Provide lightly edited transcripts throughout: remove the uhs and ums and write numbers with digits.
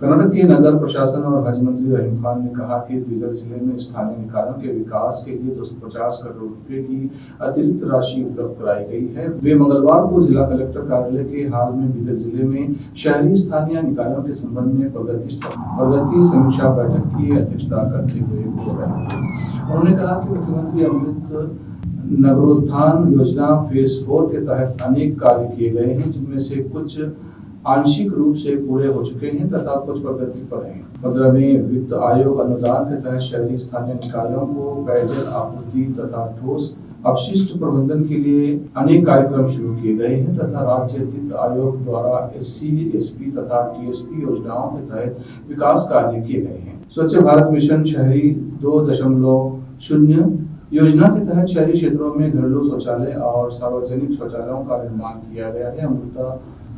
कर्नाटक के नगर प्रशासन और हज मंत्री रहीम खान ने कहा कि बीदर जिले में स्थानीय निकायों के विकास के लिए 250 करोड़ रुपए की अतिरिक्त राशि उपलब्ध कराई गई है। वे मंगलवार को जिला कलेक्टर कार्यालय के हाल में बीदर जिले में शहरी स्थानीय निकायों के संबंध में प्रगति समीक्षा बैठक की अध्यक्षता करते हुए बोल रहे थे। उन्होंने कहा कि मुख्यमंत्री अमृत नगरोत्थान योजना फेज 4 के तहत अनेक कार्य किए गए हैं, जिनमें से कुछ आंशिक रूप से पूरे हो चुके हैं तथा कुछ प्रगति पर हैं। 15वें वित्त आयोग अनुदान के तहत शहरी स्थानीय निकायों को पेयजल आपूर्ति तथा ठोस अपशिष्ट प्रबंधन के लिए अनेक कार्यक्रम शुरू किए गए हैं तथा राज्य वित्त आयोग द्वारा SC, SP तथा TSP योजनाओं के तहत विकास कार्य किए गए हैं। स्वच्छ भारत मिशन शहरी 2.0 योजना के तहत शहरी क्षेत्रों में घरेलू शौचालय और सार्वजनिक शौचालयों का निर्माण किया गया है। अमृत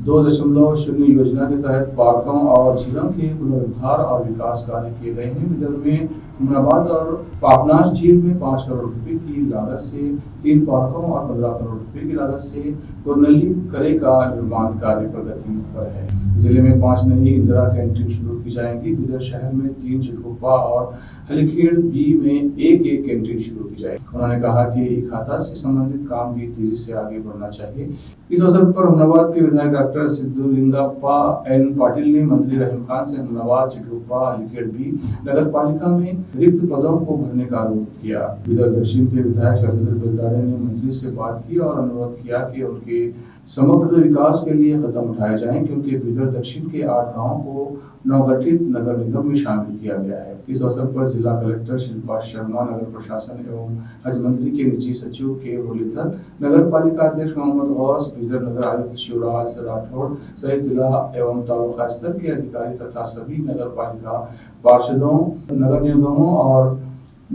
2.0 योजना के तहत पार्कों और झीलों के पुनरुद्धार और विकास कार्य किए गए हैं। विदर्भ में हुमनाबाद और पापनाश झील में 5 करोड़ रुपए की लागत से 3 पार्कों और 15 करोड़ रुपए की लागत से कुरनली करे का निर्माण कार्य प्रगति पर है। जिले में 5 नई इंदिरा कैंटीन शुरू की जाएंगी। बिदर शहर में 3 चिटकुप्पा और हलीखेड़ B में एक कैंटीन शुरू की जाएगी। उन्होंने कहा कि ई खाता से संबंधित काम भी तेजी से आगे बढ़ना चाहिए। इस अवसर पर हुमनाबाद के विधायक डॉक्टर सिद्धलिंगप्पा N पाटिल ने मंत्री रहीम खान से हुमनाबाद, चिटकुप्पा, हलीखेड़ B नगर पालिका में रिक्त पदों को भरने का अनुरोध किया। बिदर दक्षिण के विधायक शैलेंद्र बेलदाड़े ने मंत्री से बात की और अनुरोध किया कि उनके समग्र विकास के लिए कदम उठाए जाएं, क्योंकि बिदर दक्षिण के 8 गांवों को नवगठित नगर निगम में शामिल किया गया है। इस अवसर पर जिला कलेक्टर शिल्पा शर्मा, नगर प्रशासन एवं हज मंत्री के निजी सचिव के मुरलीधर, नगर पालिका अध्यक्ष मोहम्मद गौस, बिदर नगर आयुक्त शिवराज राठौड़ सहित जिला एवं तालुका स्तर के अधिकारी तथा सभी नगर पालिका पार्षदों, नगर निगमों और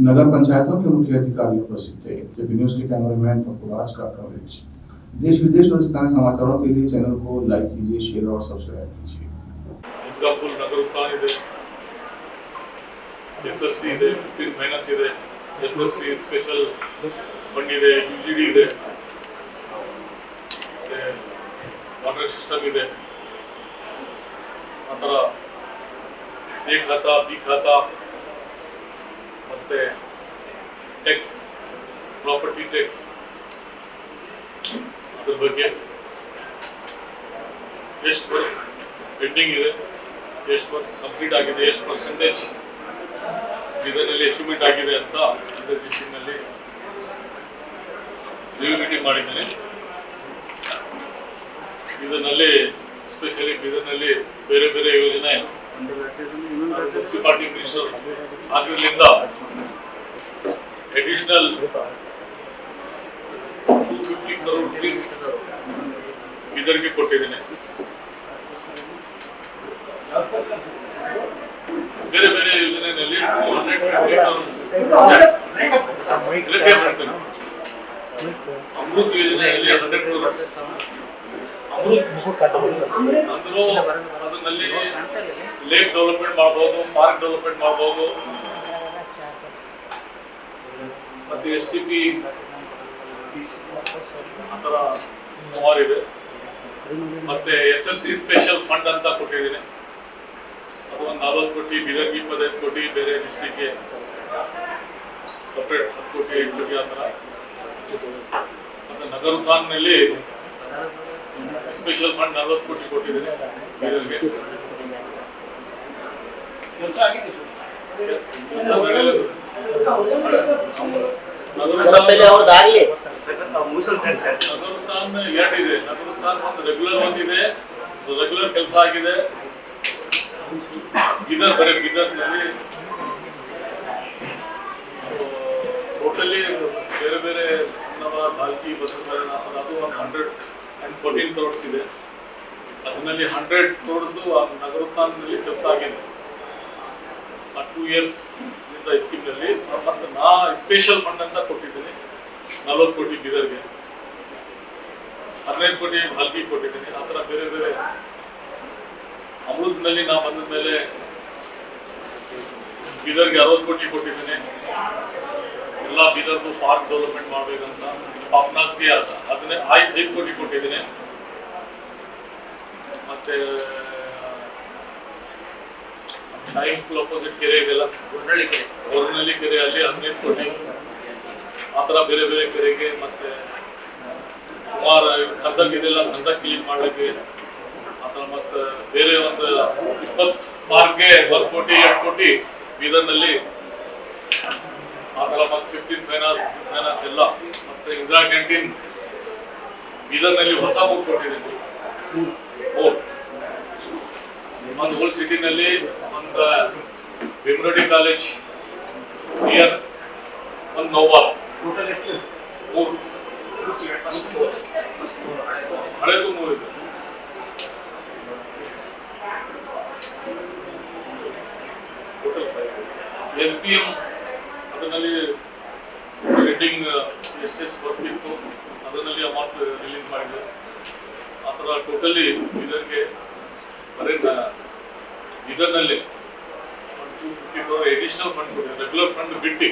नगर पंचायतों के मुख्य अधिकारी उपस्थित थे। जेपी न्यूज के कैमरामैन पप्पुराज का कवरेज। देश विदेश और स्थानीय समाचारों के लिए चैनल को लाइक कीजिए, शेयर और सब्सक्राइब कीजिए। एग्जांपल नगरोत्थान ಇದೆ, SFC ಇದೆ, 15 ಫೈನಾನ್ಸ್ ಇದೆ, SFC ಸ್ಪೆಷಲ್ ಫಂಡ್ ಇದೆ, UGD ಇದೆ, ವಾಟರ್ ಸಿಸ್ಟಮ್ ಇದೆ, ನಂತರ A ಖಾತಾ, B ಖಾತಾ, ಮತ್ತೆ ಟ್ಯಾಕ್ಸ್, ಪ್ರಾಪರ್ಟಿ ಟ್ಯಾಕ್ಸ್, ಅದ್ರ ಬಗ್ಗೆ ಎಷ್ಟು ವರ್ಕ್ ಪೆಂಡಿಂಗ್ ಇದೆ, ಎಷ್ಟು ವರ್ಕ್ ಕಂಪ್ಲೀಟ್ ಆಗಿದೆ, ಎಷ್ಟು ಪರ್ಸೆಂಟೇಜ್ ಇದರಲ್ಲಿ ಅಚೀವ್ಮೆಂಟ್ ಆಗಿದೆ ಅಂತ ಇದರ ಡಿಸ್ಟ್ರಿಕ್ಟ್ನಲ್ಲಿ ರಿವ್ಯೂ ಮೀಟಿಂಗ್ ಮಾಡಿದ್ದೇನೆ. ಇದರಲ್ಲಿ ಎಸ್ಪೆಷಲಿ ಇದರಲ್ಲಿ ಬೇರೆ ಬೇರೆ ಯೋಜನೆ ಮುನ್ಸಿಪಾಲಿಟಿ ಮಿನಿಸ್ಟರ್ ಆಗಿರಲಿಂದ ಅಡಿಷನಲ್ 250 crore rupees ಇದರಿಗೆ ಕೊಟ್ಟಿದ್ದೇನೆ. ಬೇರೆ ಬೇರೆ ಯೋಜನೆಯಲ್ಲಿ 250 crore ಅಮೃತ್ ಯೋಜನೆಯಲ್ಲಿ 100 crore ಅಂದ್ರೂ ಅದರಲ್ಲಿ ಲೇಕ್ ಡೆವಲಪ್ಮೆಂಟ್ ಮಾಡಬಹುದು, ಪಾರ್ಕ್ ಡೆವಲಪ್ಮೆಂಟ್ ಮಾಡಬಹುದು, ಮತ್ತೆ STP ಆತರ ಸುಮಾರು ಇದೆ. ಮತ್ತೆ SFC ಸ್ಪೆಷಲ್ ಫಂಡ್ ಅಂತ ಕೊಟ್ಟಿದ್ದೀನಿ, ಅದು ಒಂದು 40 ಕೋಟಿ, ಬಿದರ್ಗೆ 25 ಕೋಟಿ, ಬೇರೆ ಡಿಸ್ಟ್ರಿಕ್ಟ್ಗೆ ಸಪ್ರೇಟ್ 10 ಕೋಟಿ 8 ಕೋಟಿ ಆ ಥರ. ಮತ್ತೆ ನಗರೋತ್ಥಾನ್ನಲ್ಲಿ ಸ್ಪೆಷಲ್ ಫಂಡ್ 40 ಕೋಟಿ ಕೊಟ್ಟಿದ್ದೀನಿ ಬಿದರ್ಗೆ. ನಗರೋತ್ಥಾನ್ 2 ಇದೆ. ನಗರೋತ್ಥಾನ್ ಒಂದು ರೆಗ್ಯುಲರ್ ಕೆಲಸ ಆಗಿದೆ. ಬಿದರ್ನಲ್ಲಿ ಟೋಟಲಿ ಬೇರೆ ಬೇರೆ ಭಾಲ್ಕಿ ಬಸವರಾಜ ಅದು ಒಂದು 114 crores ಇದೆ. ಅದರಲ್ಲಿ 100 crores ನಗರೋತ್ಥಾನ್ನಲ್ಲಿ ಕೆಲಸ ಆಗಿದೆ 2 years ಇಂದ ಸ್ಕೀಮ್ನಲ್ಲಿ. ಮತ್ತು ನಾ ಸ್ಪೆಷಲ್ ಫಂಡ್ ಅಂತ ಕೊಟ್ಟಿದ್ದೀನಿ 40 ಕೋಟಿ ಬಿದರ್ಗೆ, 15 ಕೋಟಿ ಭಾಲ್ಕಿ ಕೊಟ್ಟಿದ್ದೀನಿ. ಆ ಥರ ಬೇರೆ ಬೇರೆ ಅಮೃತ್ನಲ್ಲಿ ನಾ ಬಂದ ಮೇಲೆ ಬೀದರ್ಗೆ 60 ಕೋಟಿ ಕೊಟ್ಟಿದ್ದೀನಿ. ಎಲ್ಲ ಬೀದರ್ಗೂ ಪಾರ್ಕ್ ಡೆವಲಪ್ಮೆಂಟ್ ಮಾಡಬೇಕಂತ. ಪಾಪ್ನಾಸ್ಗೆ 5 ಕೋಟಿ ಕೊಟ್ಟಿದ್ದೀನಿ. ಮತ್ತೆ ಶಾಯಿಂಗ್ ಸ್ಕೂಲ್ ಅಪೋಸಿಟ್ ಕೆರೆ ಇದೆಲ್ಲ, ಹೊರನಳ್ಳಿ ಕೆರೆ ಅಲ್ಲಿ 15 ಕೋಟಿ, ಆ ಥರ ಬೇರೆ ಬೇರೆ ಕೆರೆಗೆ, ಮತ್ತೆ ಸುಮಾರು ಖಂದಕ್ ಇದೆಲ್ಲ ಖಂದಕ್ ಕ್ಲೀನ್ ಮಾಡ್ಲಿಕ್ಕೆ, ಆ ಥರ ಮತ್ತೆ ಬೇರೆ ಒಂದು 20 ಪಾರ್ಕ್ಗೆ 10 ಕೋಟಿ 8 ಕೋಟಿ ಬೀದರ್ನಲ್ಲಿ, ಆ ಥರ ಮತ್ತೆ 15 ಫೈನಾನ್ಸ್ ಎಲ್ಲ, ಮತ್ತೆ ಇಂದಿರಾ ಕ್ಯಾಂಟೀನ್ ಬೀದರ್ನಲ್ಲಿ ಹೊಸ ಬುಕ್ ಕೊಟ್ಟಿದ್ದೀವಿ. ಒಂದು ಹೋಲ್ ಸಿಟಿನಲ್ಲಿ ಒಂದು ಭೀಮರೆಡ್ಡಿ ಕಾಲೇಜ್ ನಿಯರ್ ಒಂದು ನೋವಾಲ್, ಮೂರು ಹಳೆದು 3 ಇದೆ. SBM ಅದರಲ್ಲಿ ಶೆಡ್ಡಿಂಗ್ ಎಷ್ಟೆಷ್ಟು ವರ್ಕ್ ಇತ್ತು ಅದರಲ್ಲಿ ಅಮೌಂಟ್ ರಿಲೀಸ್ ಮಾಡಿದ್ರು. ಆ ಥರ ಟೋಟಲಿ ಇದರಲ್ಲಿ 250 crore ಎಡಿಷನಲ್ ಫಂಡ್ ಕೊಟ್ಟಿದೆ, ರೆಗ್ಯುಲರ್ ಫಂಡ್ ಬಿಟ್ಟು